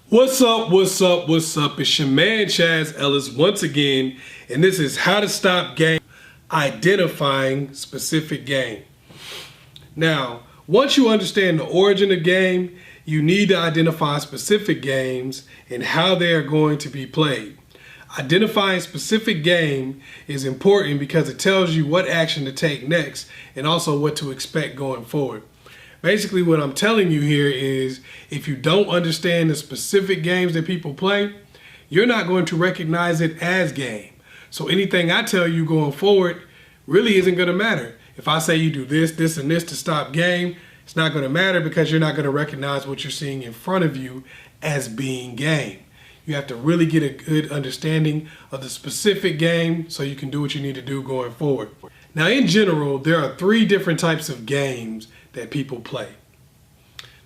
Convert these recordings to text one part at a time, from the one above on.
What's up, what's up, what's up? It's your man Chaz Ellis once again, and this is how to stop game identifying specific game. Now, once you understand the origin of game, you need to identify specific games and how they are going to be played. Identifying specific game is important because it tells you what action to take next and also what to expect going forward. Basically, what I'm telling you here is if you don't understand the specific games that people play, you're not going to recognize it as game. So anything I tell you going forward really isn't going to matter. If I say you do this, this, and this to stop game, it's not going to matter because you're not going to recognize what you're seeing in front of you as being game. You have to really get a good understanding of the specific game so you can do what you need to do going forward. Now, in general, there are three different types of games that people play.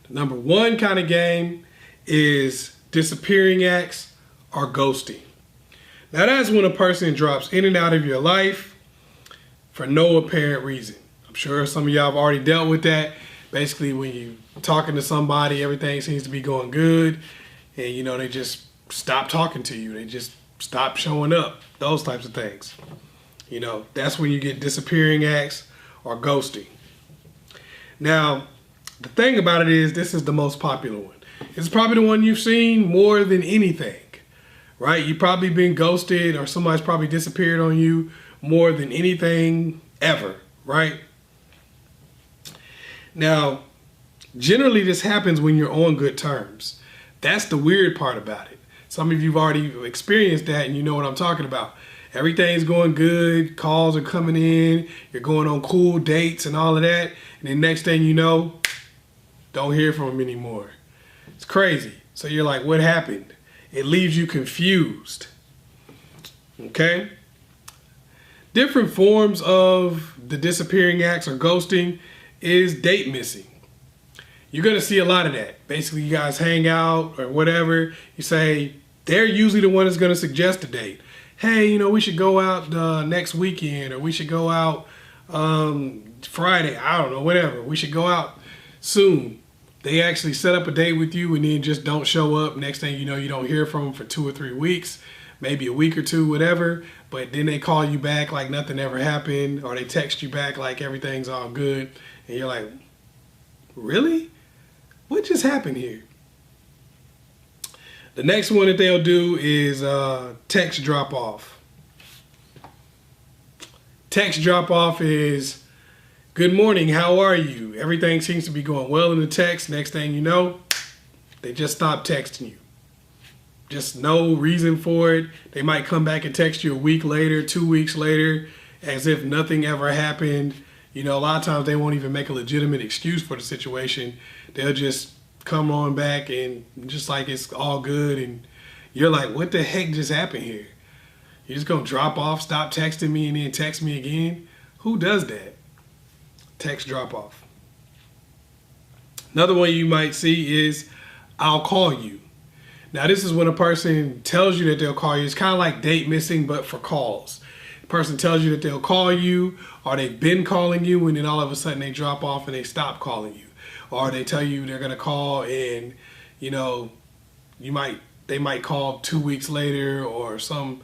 The number one kind of game is disappearing acts or ghosting. Now, that's when a person drops in and out of your life for no apparent reason. I'm sure some of y'all have already dealt with that. Basically, when you're talking to somebody, everything seems to be going good, and they just stop talking to you. They just stop showing up. Those types of things. That's when you get disappearing acts or ghosting. Now, the thing about it is this is the most popular one. It's probably the one you've seen more than anything, right? You've probably been ghosted or somebody's probably disappeared on you more than anything ever, right? Now, generally this happens when you're on good terms. That's the weird part about it. Some of you've already experienced that and you know what I'm talking about. Everything's going good, calls are coming in, you're going on cool dates and all of that, and then next thing you know, don't hear from them anymore. It's crazy. So you're like, what happened? It leaves you confused. Okay? Different forms of the disappearing acts or ghosting is date missing. You're going to see a lot of that. Basically, you guys hang out or whatever. You say, they're usually the one that's going to suggest a date. Hey, we should go out next weekend, or we should go out Friday. I don't know, whatever. We should go out soon. They actually set up a date with you and then just don't show up. Next thing you know, you don't hear from them for 2 or 3 weeks, maybe a week or two, whatever. But then they call you back like nothing ever happened, or they text you back like everything's all good. And you're like, really? What just happened here? The next one that they'll do is text drop off. Text drop off is, good morning, how are you? Everything seems to be going well in the text. Next thing you know, they just stop texting you. Just no reason for it. They might come back and text you a week later, 2 weeks later, as if nothing ever happened. A lot of times they won't even make a legitimate excuse for the situation. They'll just come on back and just like it's all good, and you're like, what the heck just happened here? You're just gonna drop off, stop texting me, and then text me again? Who does that? Text drop off. Another one you might see is I'll call you. Now this is when a person tells you that they'll call you. It's kind of like date missing but for calls. The person tells you that they'll call you, or they've been calling you, and then all of a sudden they drop off and they stop calling you. Or they tell you they're gonna call, and they might call 2 weeks later or some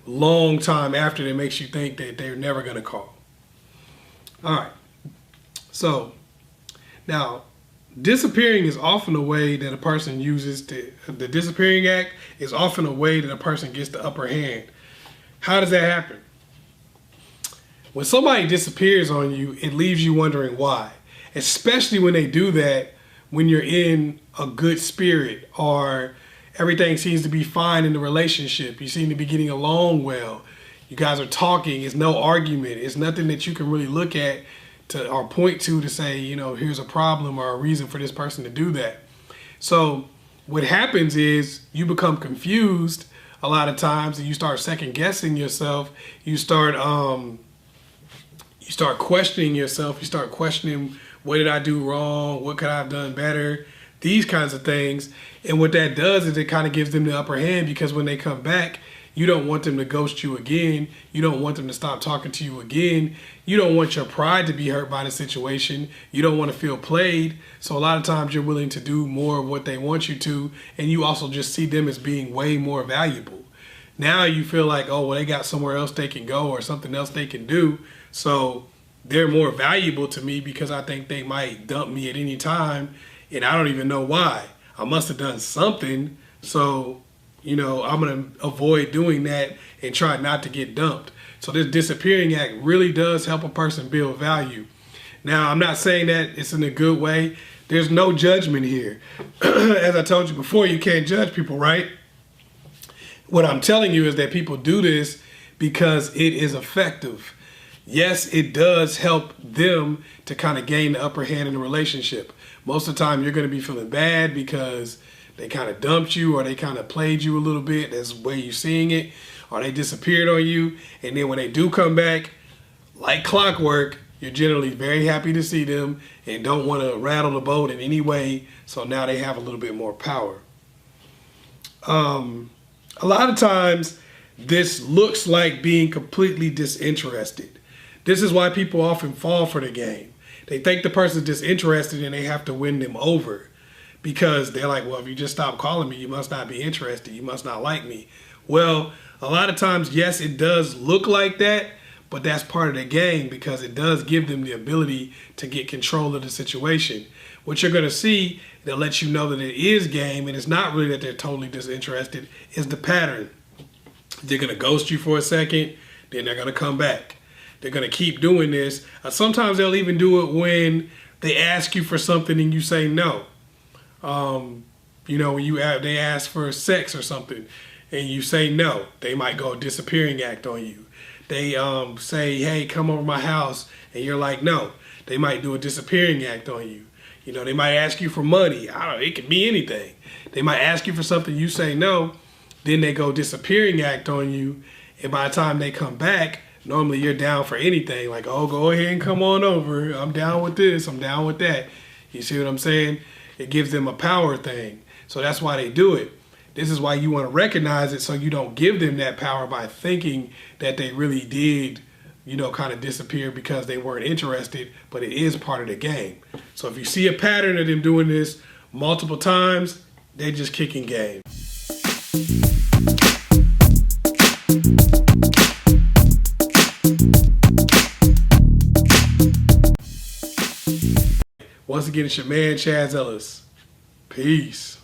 long time after that makes you think that they're never gonna call. All right. So now, disappearing is often a way that a person uses the disappearing act is often a way that a person gets the upper hand. How does that happen? When somebody disappears on you, it leaves you wondering why. Especially when they do that when you're in a good spirit or everything seems to be fine in the relationship. You seem to be getting along well. You guys are talking. It's no argument. It's nothing that you can really look at or point to say, here's a problem or a reason for this person to do that. So what happens is you become confused a lot of times, and you start second guessing yourself. You start questioning yourself. You start questioning, what did I do wrong? What could I have done better? These kinds of things. And what that does is it kind of gives them the upper hand, because when they come back, You don't want them to ghost you again. You don't want them to stop talking to you again. You don't want your pride to be hurt by the situation. You don't want to feel played. So a lot of times you're willing to do more of what they want you to, and you also just see them as being way more valuable. Now you feel like, oh, well, they got somewhere else they can go or something else they can do. So they're more valuable to me because I think they might dump me at any time, and I don't even know why. I must have done something. So, I'm going to avoid doing that and try not to get dumped. So this disappearing act really does help a person build value. Now, I'm not saying that it's in a good way. There's no judgment here. As I told you before, you can't judge people, right? What I'm telling you is that people do this because it is effective. Yes, it does help them to kind of gain the upper hand in the relationship. Most of the time, you're going to be feeling bad because they kind of dumped you or they kind of played you a little bit. That's the way you're seeing it. Or they disappeared on you. And then when they do come back, like clockwork, you're generally very happy to see them and don't want to rattle the boat in any way. So now they have a little bit more power. A lot of times, this looks like being completely disinterested. This is why people often fall for the game. They think the person's disinterested and they have to win them over because they're like, well, if you just stop calling me, you must not be interested. You must not like me. Well, a lot of times, yes, it does look like that, but that's part of the game because it does give them the ability to get control of the situation. What you're going to see that lets you know that it is game and it's not really that they're totally disinterested is the pattern. They're going to ghost you for a second, then they're going to come back. They're going to keep doing this. Sometimes they'll even do it when they ask you for something and you say no. When they ask for sex or something and you say no, they might go disappearing act on you. They say, hey, come over my house, and you're like, no. They might do a disappearing act on you. They might ask you for money. I don't know, it could be anything. They might ask you for something, you say no, then they go disappearing act on you, and by the time they come back, normally you're down for anything. Like, oh, go ahead and come on over. I'm down with this. I'm down with that. You see what I'm saying? It gives them a power thing. So that's why they do it. This is why you want to recognize it so you don't give them that power by thinking that they really did, kind of disappear because they weren't interested, but it is part of the game. So if you see a pattern of them doing this multiple times, they're just kicking game. Once again, it's your man, Chaz Ellis. Peace.